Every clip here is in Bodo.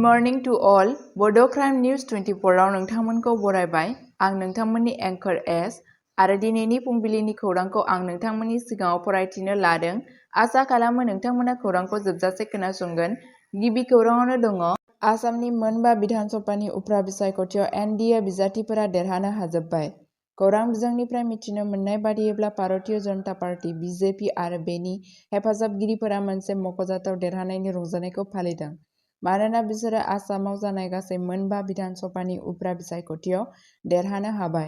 मर्निं टु अल बड' क्राइम निउज 24 आव नोंथांमोनखौ बरायबाय। आं नोंथांमोननि एंकर एस आरो दिनैनि फुंबिलिनि खौरांखौ आं नोंथांमोननि सिगाङाव फरायथिनो लादों। आसा खालामो नोंथांमोना खौरांखौ जोबजासे खोनासंगोन। गिबि खौराङावनो दङ आसामनि मोनबा बिधान सभानि उफ्रा बिसायख'थियाव एनडिए बिजाथिफोरा देरहानो हाजोब्बाय। खौरां बिजोंनिफ्राय मिथिनो मोननाय बादियैब्ला भारतीय जनता पार्टी बिजेपि आरो बेनि हेफाजाबगिरिफोरा मोनसे मख'जाथाव देरहानायनि रंजानायखौ फालिदों। मानोना बिसोरो आसामाव जानाय गासै मोनबा बिधान सभानि उफ्रा बिसायख'थियाव देरहानो हाबाय।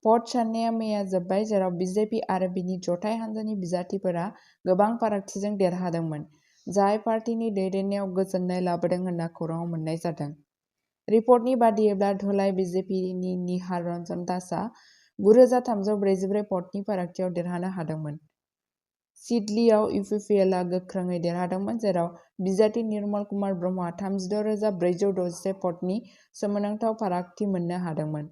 भट साननाया मैया जोब्बाय, जेराव बिजेपि आरो बिनि जथाय हान्जानि बिजाथिफोरा गोबां फारागथिजों देरहादोंमोन, जाय पार्टीनि दैदेननायाव गोजोननाय लाबोदों होनना खौराङाव मोन्नाय जादों। रिपर्टनि बादियैब्ला धुलाइ बिजेपिनि निहाल रन्जन दासआ 9,344 भटनि फारागथियाव देरहानो हादोंमोन। सिडलीआव इउपिपिएलआ गोख्रोङै देरहादोंमोन, जेराव बिजाथि निर्मल कुमार ब्रह्मआ 36,467 भटनि सोमोनांथाव फारागथि मोननो हादोंमोन।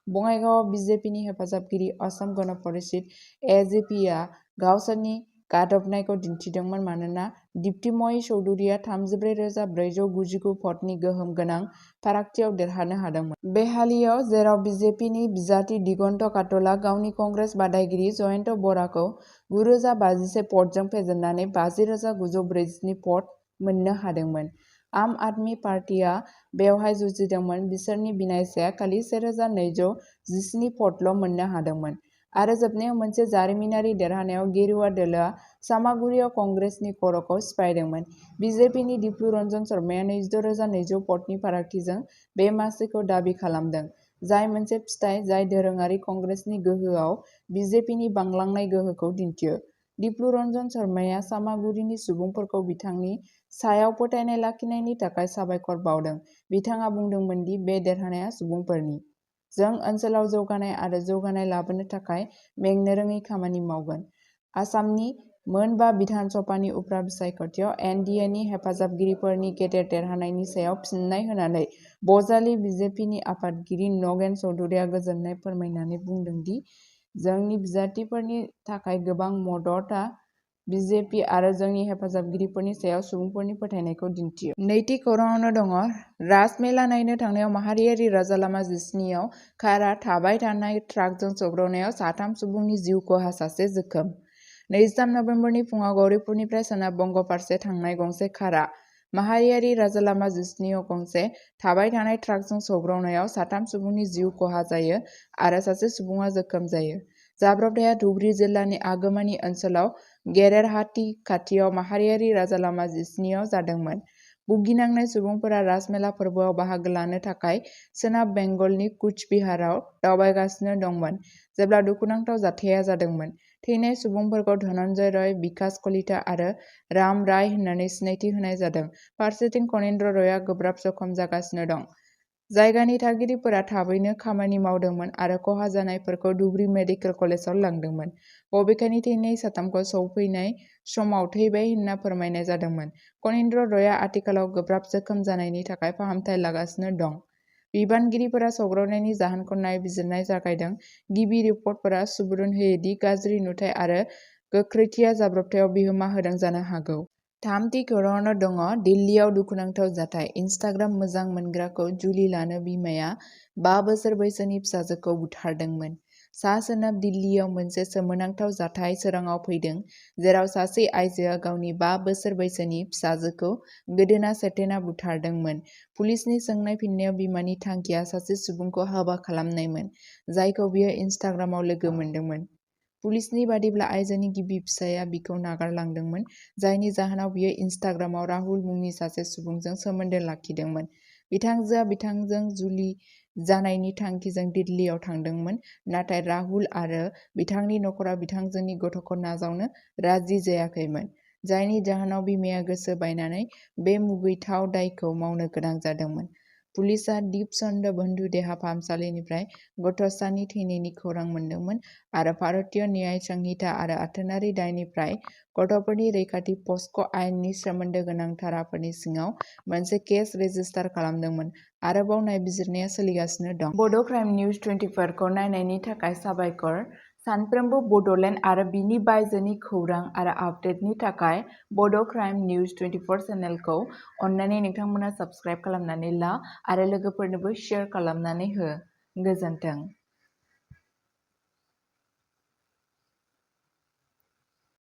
बङाइगावआव बिजेपिनि हेफाजाबगिरि असम गण परिषद एजिपिआ गावसोरनि गादबनायखौ दिन्थिदोंमोन मानोना दीप्तिमयी चौधुरीआ 34,499 भटनि गोहोम गोनां फारागथियाव देरहानो हादोंमन। बेहालीआव, जेराव बिजेपिनि बिजाथि दिगन्त काटलआ गावनि कंग्रेस बादायगिरि जयन्त बराखौ 9,051 भटजों फेजेननानै 50,947 भट मोननो हादोंमोन। आम आदमी पार्टीआ बेवहाय जुजिदोंमोन, बिसोरनि बिनायसाया खालि 1,217 भटल' मोननो हादोंमोन। आरो जोबनायाव मोनसे जारिमिनारि देरहानायाव गेरुवा दोलोआ सामागुरियाव कंग्रेसनि खर'खौ सिफायदोंमोन। बिजेपिनि दिप्लु रन्जन शर्माया 26,200 भटनि फारागथिजों बे मासिखौ दाबि खालामदों, जाय मोनसे फिथाय जाय दोरोङारि कंग्रेसनि गोहोआव बिजेपिनि बांलांनाय गोहोखौ दिन्थियो। दिप्लु रन्जन शर्माया सामागुरिनि सुबुंफोरखौ बिथांनि सायाव फोथायनाय लाखिनायनि थाखाय साबायखर बावदों। बिथाङा बुंदोंमोन दि बे देरहानाया सुबुंफोरनि। जों ओनसोलाव जौगानाय आरो जौगानाय लाबोनो थाखाय मेंनो रोङै खामानि मावगोन। आसामनि मोनबा बिधान सभानि उफ्रा बिसायख'थियाव एनडिएनि हेफाजाबगिरिफोरनि गेदेर देरहानायनि सायाव फिन्नाय होनानै बजालि बिजेपिनि आफादगिरि नगेन चौधुरीआ गोजोननाय फोरमायनानै बुंदों दि जोंनि बिजाथिफोरनि थाखाय गोबां मददआ बिजेपि आरो जोंनि हेफाजाबगिरिफोरनि सायाव सुबुंफोरनि फोथायनायखौ दिन्थियो। नैथि खौराङावनो दङ राजमेला नायनो थांनायाव माहारियारि राजालामा 17 आव कारआ थाबाय थानाय ट्राकजों सौग्रावनायाव 3 सुबुंनि जिउ खहा, सासे जोखोम। 23 नबेम्बरनि फुङाव गौरीपुरनिफ्राय सोनाब बंग फारसे थांनाय गंसे कारआ माहारियारि राजालामा 17 आव गंसे थाबाय थानाय ट्राकजों सौग्रावनायाव 3 सुबुंनि जिउ खहा जायो आरो सासे सुबुङा जोखोम जायो। जाब्रबथाया धुबरी जिल्लानि आगोमानि ओनसोलाव गेरेरहाटी खाथियाव माहारियारि राजालामा 17 आव जादोंमोन। भुगिनांनाय सुबुंफोरा राजमेला फोरबोआव बाहागो लानो थाखाय सोनाब बेंगलनि कुचबिहाराव दावबायगासिनो दंमोन, जेब्ला दुखुनांथाव जाथाया जादोंमोन। थैनाय सुबुंफोरखौ धनन्जय रय, बिकास कलिता आरो राम राय होननानै सिनायथि होनाय जादों। फारसेथिं कनिन्द्र रयआ गोब्राब जखम जागासिनो दं। जायगानि थागिरिफोरा थाबैनो खामानि मावदोंमोन आरो खहा जानायफोरखौ धुबरी मेडिकेल कलेजाव लांदोंमोन। बबेखानि थैनाय 3खौ सौफैनाय समाव थैबाय होनना फोरमायनाय जादोंमोन। कनिन्द्र रयआ आथिखालाव गोब्राब जोखोम जानायनि थाखाय फाहामथाय लागासिनो दं। बिबानगिरिफोरा सौग्रावनायनि जाहोनखौ नायबिजिरनाय जागायदों। गिबि रिपर्टफोरा सुबुरुन होयो दि गाज्रि नुथाय आरो गोख्रैथिया जाब्रबथायाव बिहोमा होदों जानो हागौ। थामथि खौराङावनो दङ दिल्लीआव दुखुनांथाव जाथाय। इनस्टाग्राम मोजां मोनग्राखौ जुलि लानो बिमाया 5 बोसोर बैसोनि फिसाजोखौ बुथारदोंमोन। सा-सोनाब दिल्लीआव मोनसे सोमोनांथाव जाथाय सोराङाव फैदों, जेराव सासे आइजोआ गावनि 5 बोसोर बैसोनि फिसाजोखौ गोदोना सेथेना बुथारदोंमोन। पुलिसनि सोंनाय फिननायाव बिमानि थांखिया सासे सुबुंखौ हाबा खालामनायमोन, जायखौ बियो इनस्टाग्रामाव लोगो मोनदोंमोन। पुलिसनि बादिब्ला आइजोनि गिबि फिसायआ बिखौ नागारलांदोंमोन, जायनि जाहोनाव बियो इनस्टाग्रामाव राहुल मुंनि सासे सुबुंजों सोमोन्दो लाखिदोंमोन। बिथांजोआ बिथांजों जुलि जानायनि थांखिजों दिल्लीआव थांदोंमोन, नाथाय राहुल आरो बिथांनि नखरा बिथांजोनि गथ'खौ नाजावनो राजि जायाखैमोन, जायनि जाहोनाव बिमाया गोसो बायनानै बे मुगैथाव दायखौ मावनो गोनां जादोंमोन। पुलिसआ दीपचन्द बंधु देहा फाहामसालिनिफ्राय गथ'सानि थैनायनि खौरां मोनदोंमोन आरो भारतीय न्याय संहिता आरो आथोनारि दायनिफ्राय गथ'फोरनि रैखाथि पस्क' आयेननि सोमोन्दो गोनां धाराफोरनि सिङाव मोनसे केस रेजिस्टार खालामदोंमोन। आरोबाव नायबिजिरनाया सोलिगासिनो दं। बड' क्राइम निउज 24 खौ नायनायनि थाखाय साबायखर। सानफ्रोमबो बड'लेण्ड आरो बिनि बायजोनि खौरां आरो आपडेटनि थाखाय बड' क्राइम निउस 24 चेनेलखौ अन्नानै नोंथांमोना साबस्क्राइब खालामनानै ला आरो लोगोफोरनोबो शेयार खालामनानै हो। गोजोन्थों।